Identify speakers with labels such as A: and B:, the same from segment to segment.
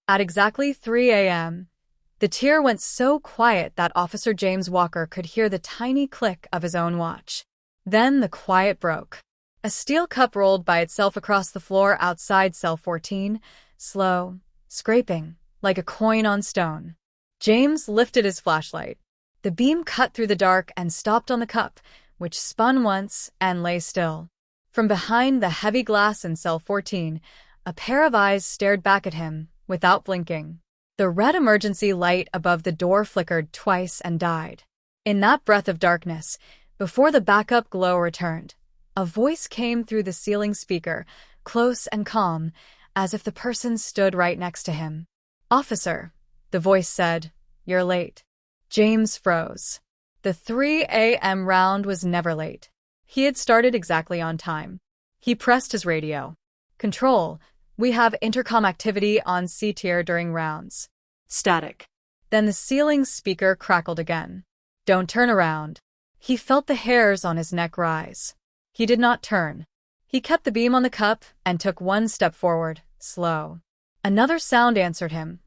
A: At exactly 3 a.m., the tier went so quiet that Officer James Walker could hear the tiny click of his own watch. Then the quiet broke. A steel cup rolled by itself across the floor outside cell 14, slow, scraping, like a coin on stone. James lifted his flashlight. The beam cut through the dark and stopped on the cup, which spun once and lay still. From behind the heavy glass in cell 14, a pair of eyes stared back at him, without blinking. The red emergency light above the door flickered twice and died. In that breath of darkness, before the backup glow returned, a voice came through the ceiling speaker, close and calm, as if the person stood right next to him. "Officer," the voice said, "you're late." James froze. The 3 a.m. round was never late. He had started exactly on time. He pressed his radio. "Control, we have intercom activity on C tier during rounds." "Static." Then the ceiling speaker crackled again. "Don't turn around." He felt the hairs on his neck rise. He did not turn. He kept the beam on the cup and took one step forward, slow. Another sound answered him.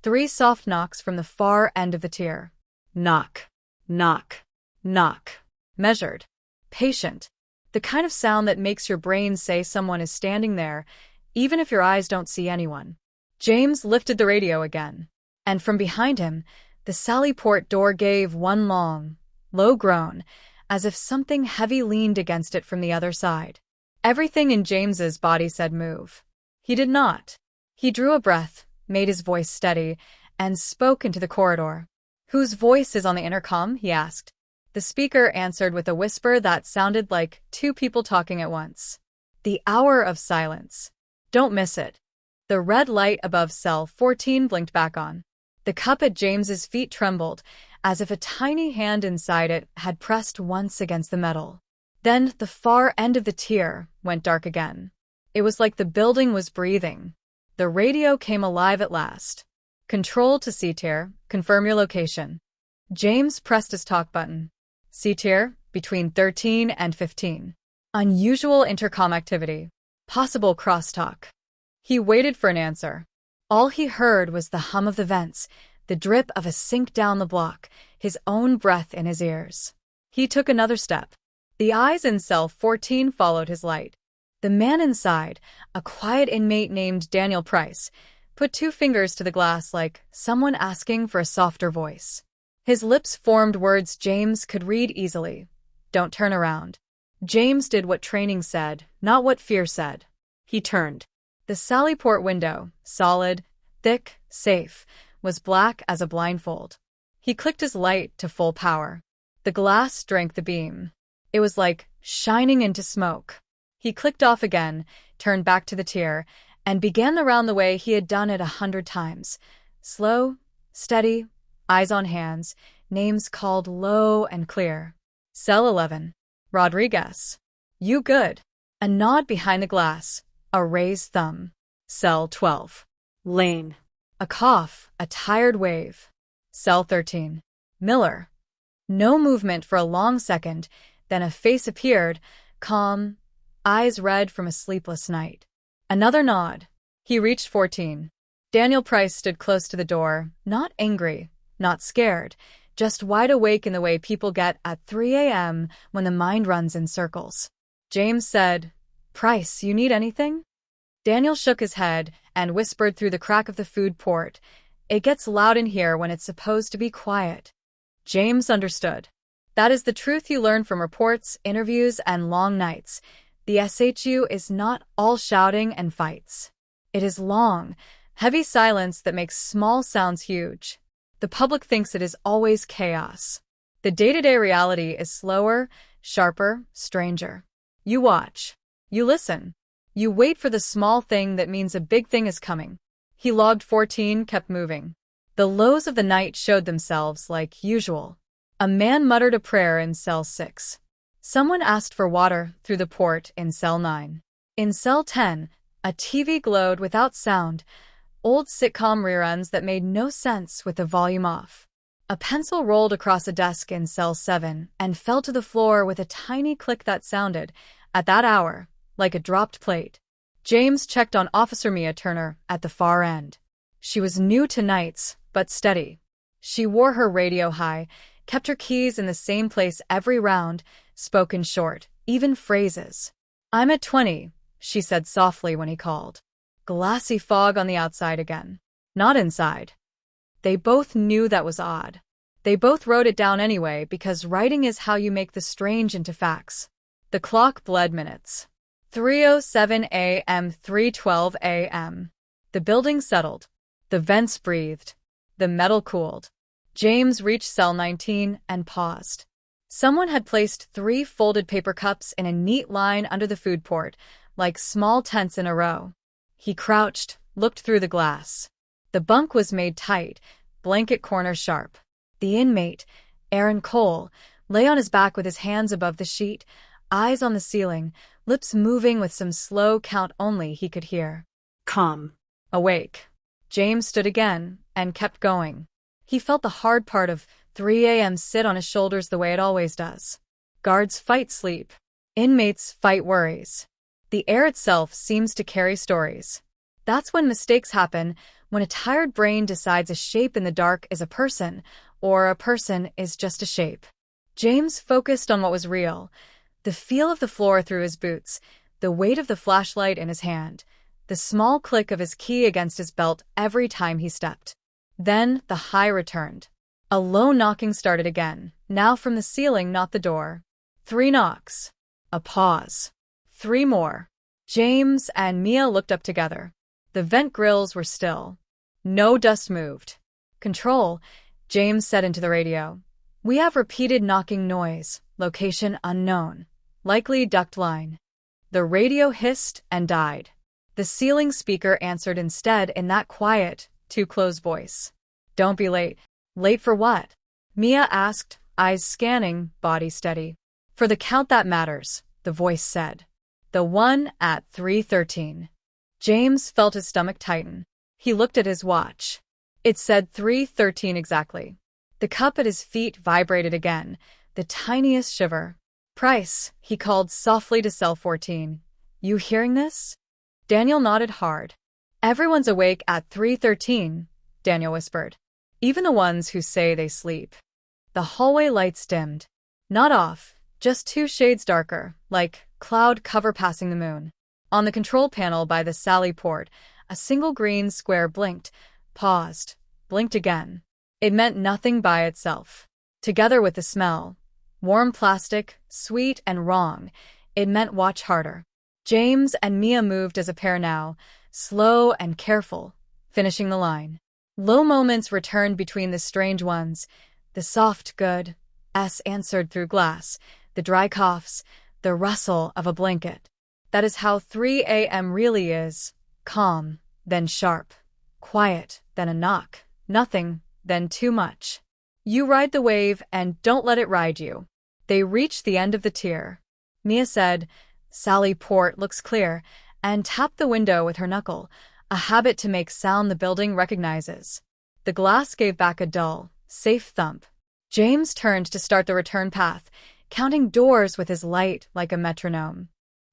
A: 3 soft knocks from the far end of the tier. Knock, knock, knock. Measured. Patient. The kind of sound that makes your brain say someone is standing there, even if your eyes don't see anyone. James lifted the radio again. And from behind him, the sally port door gave one long, low groan, as if something heavy leaned against it from the other side. Everything in James's body said move. He did not. He drew a breath, made his voice steady, and spoke into the corridor. "Whose voice is on the intercom?" he asked. The speaker answered with a whisper that sounded like 2 people talking at once. "The hour of silence. Don't miss it." The red light above cell 14 blinked back on. The cup at James's feet trembled, as if a tiny hand inside it had pressed once against the metal. Then the far end of the tier went dark again. It was like the building was breathing. The radio came alive at last. "Control to C tier, confirm your location." James pressed his talk button. "C tier, between 13 and 15. Unusual intercom activity. Possible crosstalk." He waited for an answer. All he heard was the hum of the vents, the drip of a sink down the block, his own breath in his ears. He took another step. The eyes in cell 14 followed his light. The man inside, a quiet inmate named Daniel Price, put 2 fingers to the glass like someone asking for a softer voice. His lips formed words James could read easily. "Don't turn around." James did what training said, not what fear said. He turned. The sallyport window, solid, thick, safe, was black as a blindfold. He clicked his light to full power. The glass drank the beam. It was like shining into smoke. He clicked off again, turned back to the tier, and began the round the way he had done it 100 times. Slow, steady, eyes on hands, names called low and clear. Cell 11. Rodriguez. "You good?" A nod behind the glass. A raised thumb. Cell 12. Lane. A cough, a tired wave. Cell 13. Miller. No movement for a long second, then a face appeared, calm, eyes red from a sleepless night. Another nod. He reached 14. Daniel Price stood close to the door, not angry, not scared, just wide awake in the way people get at 3 a.m. when the mind runs in circles. James said, "Price, you need anything?" Daniel shook his head and whispered through the crack of the food port, "It gets loud in here when it's supposed to be quiet." James understood. That is the truth you learn from reports, interviews, and long nights. The SHU is not all shouting and fights. It is long, heavy silence that makes small sounds huge. The public thinks it is always chaos. The day-to-day reality is slower, sharper, stranger. You watch. You listen. You wait for the small thing that means a big thing is coming. He logged 14, kept moving. The lows of the night showed themselves like usual. A man muttered a prayer in cell 6. Someone asked for water through the port in cell 9. In cell 10, a TV glowed without sound, old sitcom reruns that made no sense with the volume off. A pencil rolled across a desk in cell 7 and fell to the floor with a tiny click that sounded, at that hour, like a dropped plate. James checked on Officer Mia Turner at the far end. She was new to nights, but steady. She wore her radio high, kept her keys in the same place every round, spoke in short, even phrases. "I'm at 20, she said softly when he called. Glassy fog on the outside again. Not inside. They both knew that was odd. They both wrote it down anyway because writing is how you make the strange into facts. The clock bled minutes. 3:07 a.m., 3:12 a.m. The building settled. The vents breathed. The metal cooled. James reached cell 19 and paused. Someone had placed 3 folded paper cups in a neat line under the food port, like small tents in a row. He crouched, looked through the glass. The bunk was made tight, blanket corners sharp. The inmate, Aaron Cole, lay on his back with his hands above the sheet, eyes on the ceiling, lips moving with some slow count only he could hear.
B: Calm.
A: Awake. James stood again and kept going. He felt the hard part of 3 a.m. sit on his shoulders the way it always does. Guards fight sleep. Inmates fight worries. The air itself seems to carry stories. That's when mistakes happen, when a tired brain decides a shape in the dark is a person, or a person is just a shape. James focused on what was real. The feel of the floor through his boots, the weight of the flashlight in his hand, the small click of his key against his belt every time he stepped. Then the high returned. A low knocking started again, now from the ceiling, not the door. 3 knocks. A pause. 3 more. James and Mia looked up together. The vent grills were still. No dust moved. "Control," James said into the radio. "We have repeated knocking noise, location unknown. Likely duct line." The radio hissed and died. The ceiling speaker answered instead in that quiet, too-close voice. "Don't be late." "Late for what?" Mia asked, eyes scanning, body steady. "For the count that matters," the voice said. "The one at 3:13. James felt his stomach tighten. He looked at his watch. It said 3:13 exactly. The cup at his feet vibrated again, the tiniest shiver. "Price," he called softly to cell 14. "You hearing this?" Daniel nodded hard. "Everyone's awake at 3:13, Daniel whispered. "Even the ones who say they sleep." The hallway lights dimmed. Not off, just 2 shades darker, like cloud cover passing the moon. On the control panel by the Sally port, a single green square blinked, paused, blinked again. It meant nothing by itself. Together with the smell, warm plastic, sweet and wrong, it meant watch harder. James and Mia moved as a pair now, slow and careful, finishing the line. Low moments returned between the strange ones, the soft good, S answered through glass, the dry coughs, the rustle of a blanket. That is how 3 a.m. really is. Calm, then sharp. Quiet, then a knock. Nothing, then too much. You ride the wave and don't let it ride you. They reached the end of the tier. Mia said, "Sally port looks clear," and tapped the window with her knuckle, a habit to make sound the building recognizes. The glass gave back a dull, safe thump. James turned to start the return path, counting doors with his light like a metronome.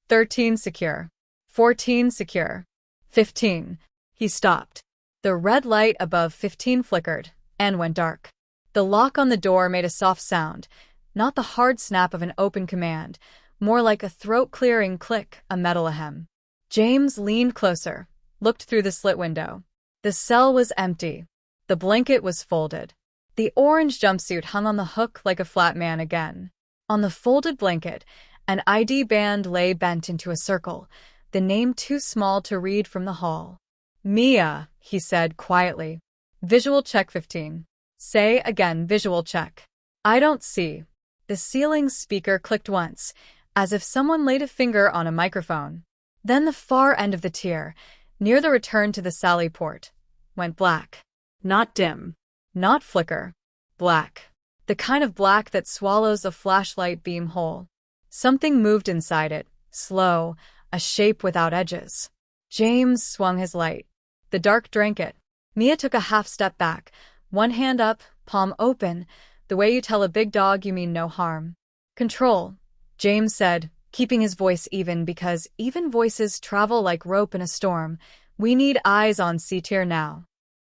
A: 13 secure. 14 secure. 15. He stopped. The red light above 15 flickered and went dark. The lock on the door made a soft sound, not the hard snap of an open command, more like a throat-clearing click, a metal ahem. James leaned closer, looked through the slit window. The cell was empty. The blanket was folded. The orange jumpsuit hung on the hook like a flat man again. On the folded blanket, an ID band lay bent into a circle, the name too small to read from the hall. "Mia," he said quietly. "Visual check 15. Say again, visual check." "I don't see." The ceiling speaker clicked once, as if someone laid a finger on a microphone. Then the far end of the tier, near the return to the Sally port, went black. Not dim. Not flicker. Black. The kind of black that swallows a flashlight beam whole. Something moved inside it, slow, a shape without edges. James swung his light. The dark drank it. Mia took a half step back, one hand up, palm open, the way you tell a big dog you mean no harm. "Control," James said, keeping his voice even because even voices travel like rope in a storm. "We need eyes on C-tier now."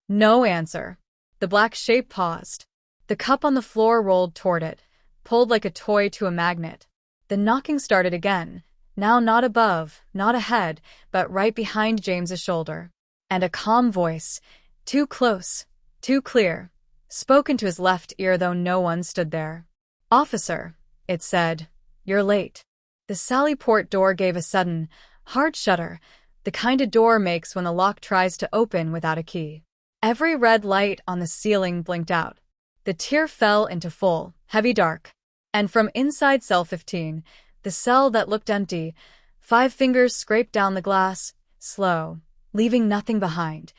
A: No answer. The black shape paused. The cup on the floor rolled toward it, pulled like a toy to a magnet. The knocking started again, now not above, not ahead, but right behind James's shoulder. And a calm voice, too close, too clear, spoke into his left ear though no one stood there. "Officer," it said, "you're late." The Sallyport door gave a sudden, hard shudder, the kind a door makes when the lock tries to open without a key. Every red light on the ceiling blinked out. The tier fell into full, heavy dark. And from inside cell 15, the cell that looked empty, 5 fingers scraped down the glass, slow, leaving nothing behind.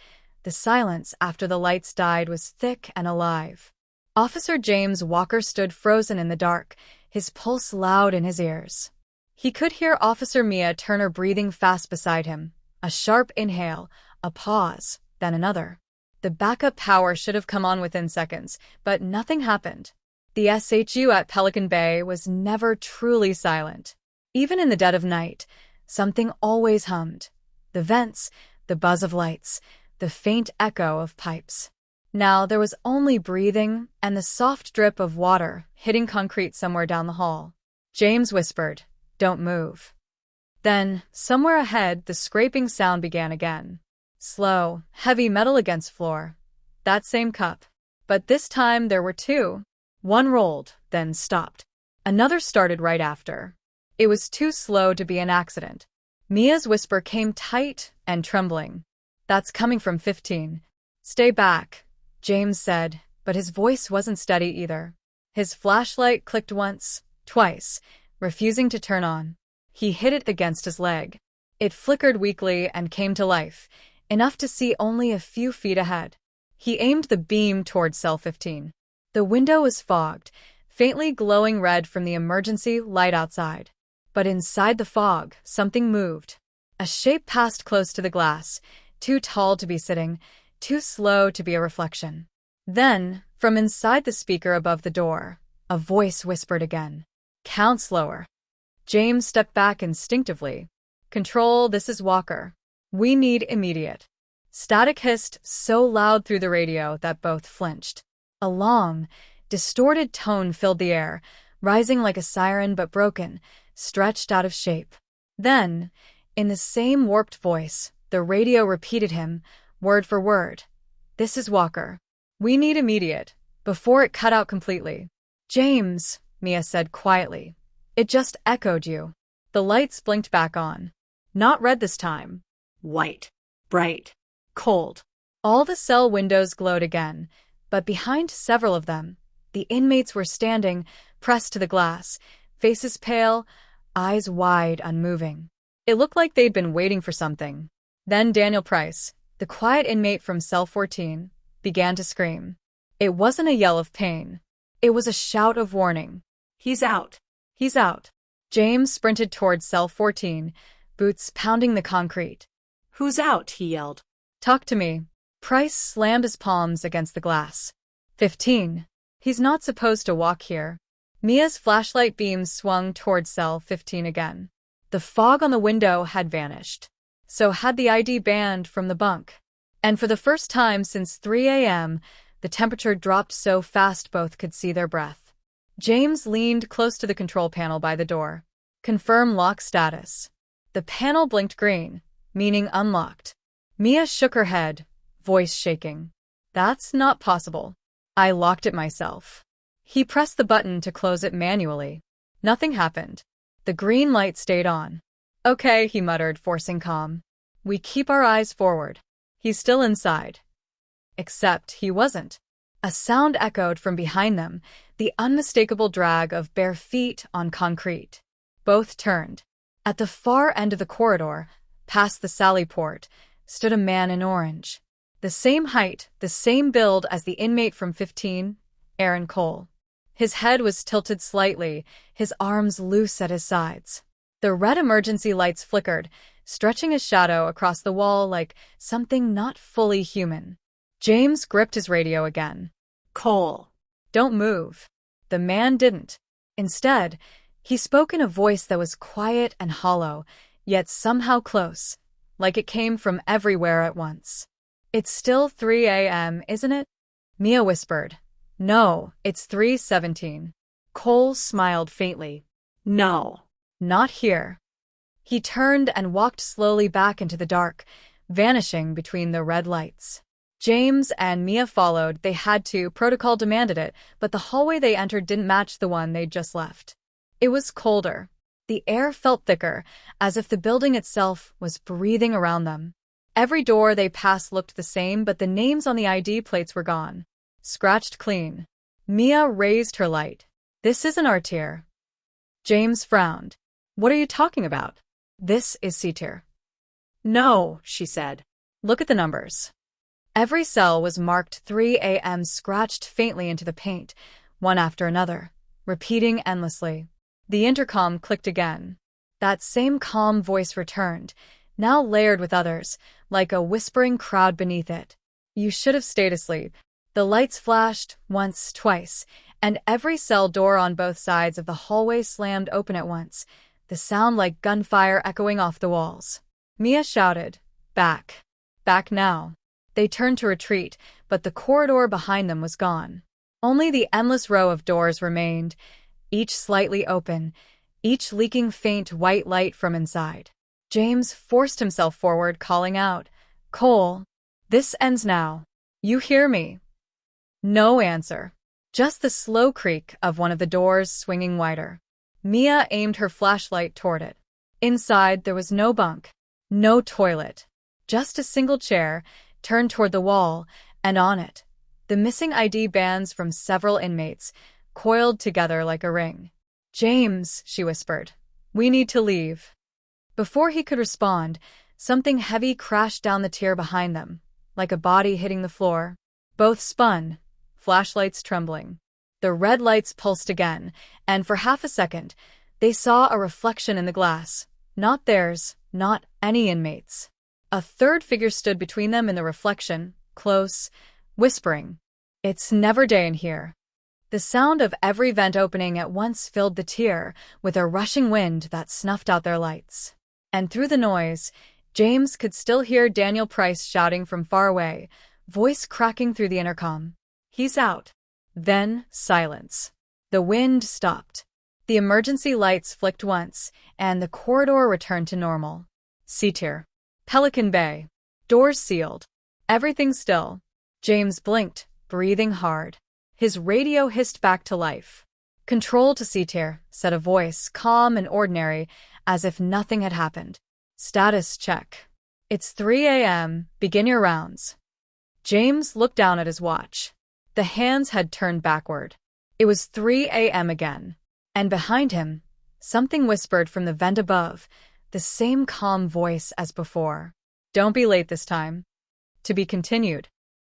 A: The silence after the lights died was thick and alive. Officer James Walker stood frozen in the dark, his pulse loud in his ears. He could hear Officer Mia Turner breathing fast beside him, a sharp inhale, a pause, then another. The backup power should have come on within seconds, but nothing happened. The SHU at Pelican Bay was never truly silent. Even in the dead of night, something always hummed. The vents, the buzz of lights, the faint echo of pipes. Now there was only breathing and the soft drip of water hitting concrete somewhere down the hall. James whispered, "Don't move." Then, somewhere ahead, the scraping sound began again. Slow, heavy metal against floor. That same cup. But this time there were 2. One rolled, then stopped. Another started right after. It was too slow to be an accident. Mia's whisper came tight and trembling. "That's coming from 15. Stay back," James said, but his voice wasn't steady either. His flashlight clicked once, twice, refusing to turn on. He hit it against his leg. It flickered weakly and came to life, enough to see only a few feet ahead. He aimed the beam toward cell 15. The window was fogged, faintly glowing red from the emergency light outside. But inside the fog, something moved. A shape passed close to the glass, too tall to be sitting, too slow to be a reflection. Then, from inside the speaker above the door, a voice whispered again. "Count slower." James stepped back instinctively. "Control, this is Walker. We need immediate." Static hissed so loud through the radio that both flinched. A long, distorted tone filled the air, rising like a siren but broken, stretched out of shape. Then, in the same warped voice, the radio repeated him, word for word. "This is Walker. We need immediate," before it cut out completely. "James," Mia said quietly. "It just echoed you." The lights blinked back on. Not red this time. White. Bright. Cold. All the cell windows glowed again, but behind several of them, the inmates were standing, pressed to the glass, faces pale, eyes wide, unmoving. It looked like they'd been waiting for something. Then Daniel Price, the quiet inmate from cell 14, began to scream. It wasn't a yell of pain. It was a shout of warning. "He's out! He's out!" James sprinted towards cell 14, boots pounding the concrete. "Who's out?" he yelled. "Talk to me." Price slammed his palms against the glass. 15. He's not supposed to walk here. Mia's flashlight beams swung towards cell 15 again. The fog on the window had vanished. So had the ID band from the bunk. And for the first time since 3 a.m., the temperature dropped so fast both could see their breath. James leaned close to the control panel by the door. "Confirm lock status." The panel blinked green, meaning unlocked. Mia shook her head, voice shaking. "That's not possible. I locked it myself." He pressed the button to close it manually. Nothing happened. The green light stayed on. "Okay," he muttered, forcing calm. "We keep our eyes forward. He's still inside." Except he wasn't. A sound echoed from behind them, the unmistakable drag of bare feet on concrete. Both turned. At the far end of the corridor, past the Sallyport, stood a man in orange. The same height, the same build as the inmate from 15, Aaron Cole. His head was tilted slightly, his arms loose at his sides. The red emergency lights flickered, stretching a shadow across the wall like something not fully human. James gripped his radio again. "Cole, don't move." The man didn't. Instead, he spoke in a voice that was quiet and hollow, yet somehow close, like it came from everywhere at once. It's still 3 a.m., isn't it? Mia whispered. No, it's 3:17. Cole smiled faintly.
B: No.
A: Not here. He turned and walked slowly back into the dark, vanishing between the red lights. James and Mia followed. They had to. Protocol demanded it, but the hallway they entered didn't match the one they'd just left. It was colder. The air felt thicker, as if the building itself was breathing around them. Every door they passed looked the same, but the names on the ID plates were gone. Scratched clean. Mia raised her light. This isn't our tier. James frowned. What are you talking about? This is C tier.
B: No, she said.
A: Look at the numbers. Every cell was marked 3 a.m. scratched faintly into the paint, one after another, repeating endlessly. The intercom clicked again. That same calm voice returned, now layered with others, like a whispering crowd beneath it. You should have stayed asleep. The lights flashed, once, twice, and every cell door on both sides of the hallway slammed open at once, the sound like gunfire echoing off the walls. Mia shouted, Back. Back now. They turned to retreat, but the corridor behind them was gone. Only the endless row of doors remained, each slightly open, each leaking faint white light from inside. James forced himself forward, calling out, Cole, this ends now. You hear me? No answer. Just the slow creak of one of the doors swinging wider. Mia aimed her flashlight toward it. Inside, there was no bunk, no toilet, just a single chair, turned toward the wall, and on it, the missing ID bands from several inmates, coiled together like a ring. James, she whispered, we need to leave. Before he could respond, something heavy crashed down the tier behind them, like a body hitting the floor. Both spun, flashlights trembling. The red lights pulsed again, and for half a second, they saw a reflection in the glass. Not theirs, not any inmates. A third figure stood between them in the reflection, close, whispering, It's never day in here. The sound of every vent opening at once filled the tier with a rushing wind that snuffed out their lights. And through the noise, James could still hear Daniel Price shouting from far away, voice cracking through the intercom. He's out. Then, silence. The wind stopped. The emergency lights flicked once, and the corridor returned to normal. C tier. Pelican Bay. Doors sealed. Everything still. James blinked, breathing hard. His radio hissed back to life. Control to C tier, said a voice, calm and ordinary, as if nothing had happened. Status check. It's 3 a.m., begin your rounds. James looked down at his watch. The hands had turned backward. It was 3 a.m. again. And behind him, something whispered from the vent above, the same calm voice as before. Don't be late this time. To be continued.